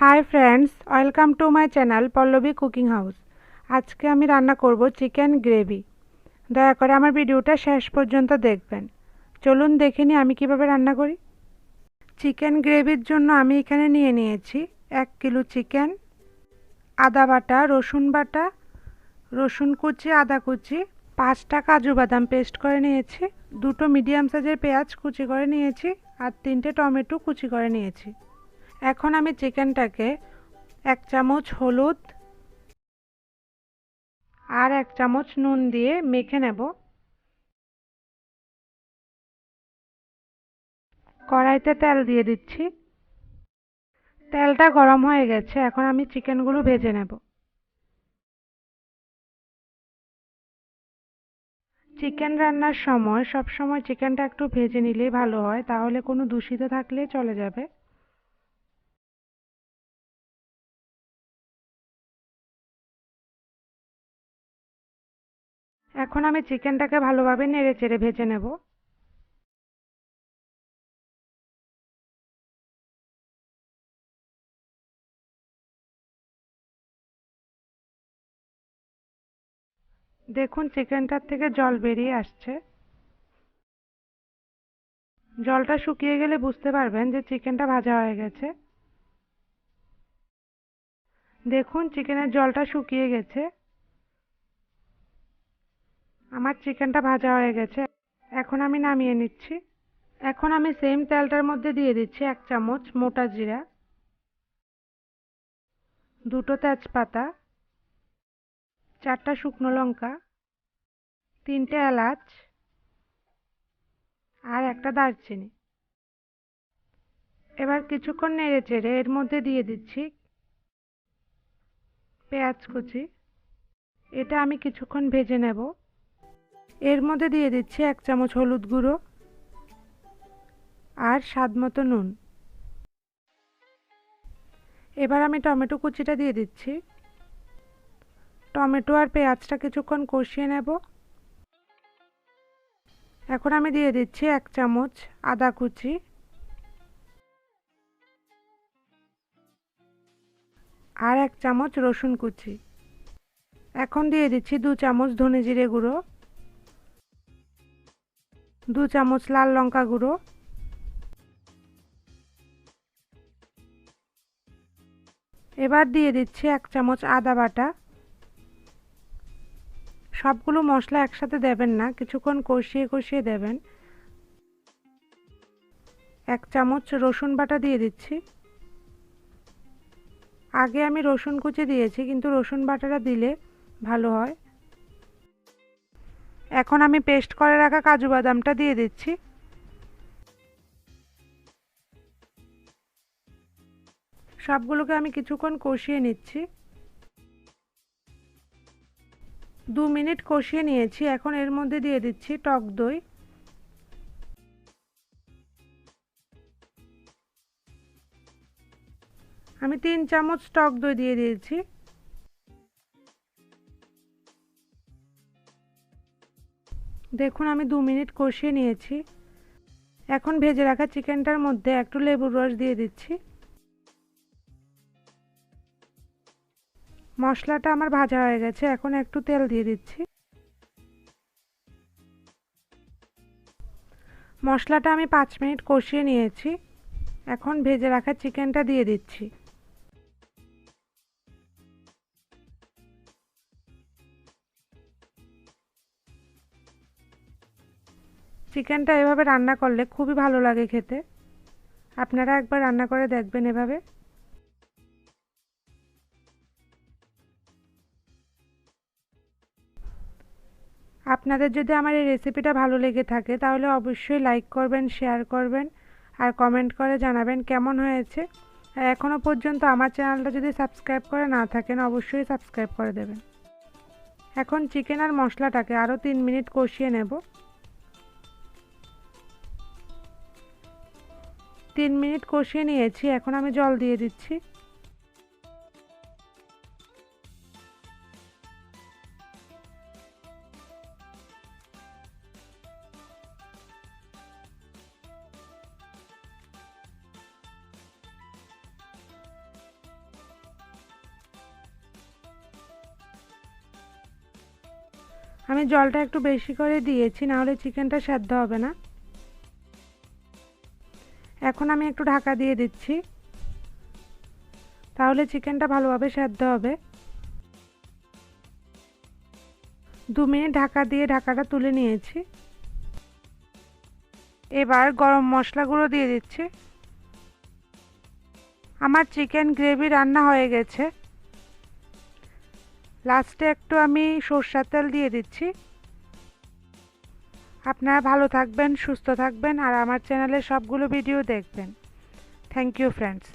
High friends, welcome to my channel Pallavi cooking house. আজকে আমি রান্না করব চিকেন গ্রেভি। দয়া করে আমার ভিডিওটা শেষ পর্যন্ত দেখবেন। চলুন দেখে নিই আমি কিভাবে রান্না করি। চিকেন গ্রেভির জন্য আমি এখানে নিয়ে নিয়েছি 1 কিলো চিকেন, আদা বাটা, রসুন বাটা, রসুন কুচি, আদা কুচি, 5টা কাজু বাদাম পেস্ট করে নিয়েছি, 2টো মিডিয়াম সাইজের পেঁয়াজ কুচি করে নিয়েছি, আর 3টে টমেটো কুচি করে নিয়েছি। এখন আমি চিকেনটাকে 1 চামচ হলুদ আর 1 চামচ নুন দিয়ে মেখে নেব। কড়াইতে তেল দিয়ে দিচ্ছি। তেলটা গরম হয়ে গেছে, এখন আমি চিকেনগুলো ভেজে নেব। চিকেন রান্নার সময় সবসময় চিকেনটা একটু ভেজে নিলেই ভালো হয়, তাহলে কোনো দূষিত থাকলে চলে যাবে। এখন আমি চিকেনটাকে ভালোভাবে নেড়েচেড়ে ভেজে নেব। দেখুন চিকেনটার থেকে জল বেরিয়ে আসছে। জলটা শুকিয়ে গেলে বুঝতে পারবেন যে চিকেনটা ভাজা হয়ে গেছে। দেখুন চিকেনের জলটা শুকিয়ে গেছে। আমার চিকেনটা ভাজা হয়ে গেছে, এখন আমি নামিয়ে নিচ্ছি। এখন আমি সেম তেলটার মধ্যে দিয়ে দিচ্ছি 1 চামচ মোটা জিরা, 2টো তেজপাতা, 4টা শুকনো লঙ্কা, 3টে এলাচ আর একটা দারচিনি। এবার কিছুক্ষণ নেড়ে চেড়ে এর মধ্যে দিয়ে দিচ্ছি পেঁয়াজ কুচি। এটা আমি কিছুক্ষণ ভেজে নেব। এর মধ্যে দিয়ে দিচ্ছি 1 চামচ হলুদ গুঁড়ো আর স্বাদমতো নুন। এবার আমি টমেটো কুচিটা দিয়ে দিচ্ছি। টমেটো আর পেঁয়াজটা কিছুক্ষণ কষিয়ে নেব। এখন আমি দিয়ে দিচ্ছি 1 চামচ আদা কুচি আর 1 চামচ রসুন কুচি। এখন দিয়ে দিচ্ছি 2 চামচ ধনে জিরে গুঁড়ো, 2 চামচ লাল লঙ্কা গুঁড়ো, এবার দিয়ে দিচ্ছি 1 চামচ আদা বাটা। সবগুলো মশলা একসাথে দেবেন না, কিছুক্ষণ কষিয়ে কষিয়ে দেবেন। 1 চামচ রসুন বাটা দিয়ে দিচ্ছি। আগে আমি রসুন কুচি দিয়েছি, কিন্তু রসুন বাটাটা দিলে ভালো হয়। এখন আমি পেস্ট করে রাখা কাজু বাদামটা দিয়ে দিচ্ছি। সবগুলোকে আমি কিছুক্ষণ কষিয়ে নিচ্ছি। 2 মিনিট কষিয়ে নিয়েছি, এখন এর মধ্যে দিয়ে দিচ্ছি টক দই। আমি 3 চামচ টক দই দিয়ে দিয়েছি। দেখুন আমি 2 মিনিট কষিয়ে নিয়েছি। এখন ভেজে রাখা চিকেনটার মধ্যে একটু লেবুর রস দিয়ে দিচ্ছি। মশলাটা আমার ভাজা হয়ে গেছে, এখন একটু তেল দিয়ে দিচ্ছি। মশলাটা আমি 5 মিনিট কষিয়ে নিয়েছি। এখন ভেজে রাখা চিকেনটা দিয়ে দিচ্ছি। চিকেনটা এভাবে রান্না করলে খুবই ভালো লাগে খেতে। আপনারা একবার রান্না করে দেখবেন এভাবে। আপনাদের যদি আমার এই রেসিপিটা ভালো লেগে থাকে তাহলে অবশ্যই লাইক করবেন, শেয়ার করবেন আর কমেন্ট করে জানাবেন কেমন হয়েছে। আর এখনও পর্যন্ত আমার চ্যানেলটা যদি সাবস্ক্রাইব করে না থাকেন অবশ্যই সাবস্ক্রাইব করে দেবেন। এখন চিকেন আর মশলাটাকে আরও 3 মিনিট কষিয়ে নেব। 3 মিনিট কষিয়ে নিয়েছি, এখন আমি জল দিয়ে দিচ্ছি। আমি জলটা একটু বেশি করে দিয়েছি, নাহলে চিকেনটা সেদ্ধ হবে না। এখন আমি একটু ঢাকা দিয়ে দিচ্ছি, তাহলে চিকেনটা ভালোভাবে সেদ্ধ হবে। 2 মিনিট ঢাকা দিয়ে ঢাকাটা তুলে নিয়েছি। এবার গরম মশলা গুঁড়ো দিয়ে দিচ্ছি। আমার চিকেন গ্রেভি রান্না হয়ে গেছে। লাস্টে একটু আমি সরষের তেল দিয়ে দিচ্ছি। আপনারা ভালো থাকবেন, সুস্থ থাকবেন আর আমার চ্যানেলের সবগুলো ভিডিও দেখবেন। Thank you friends.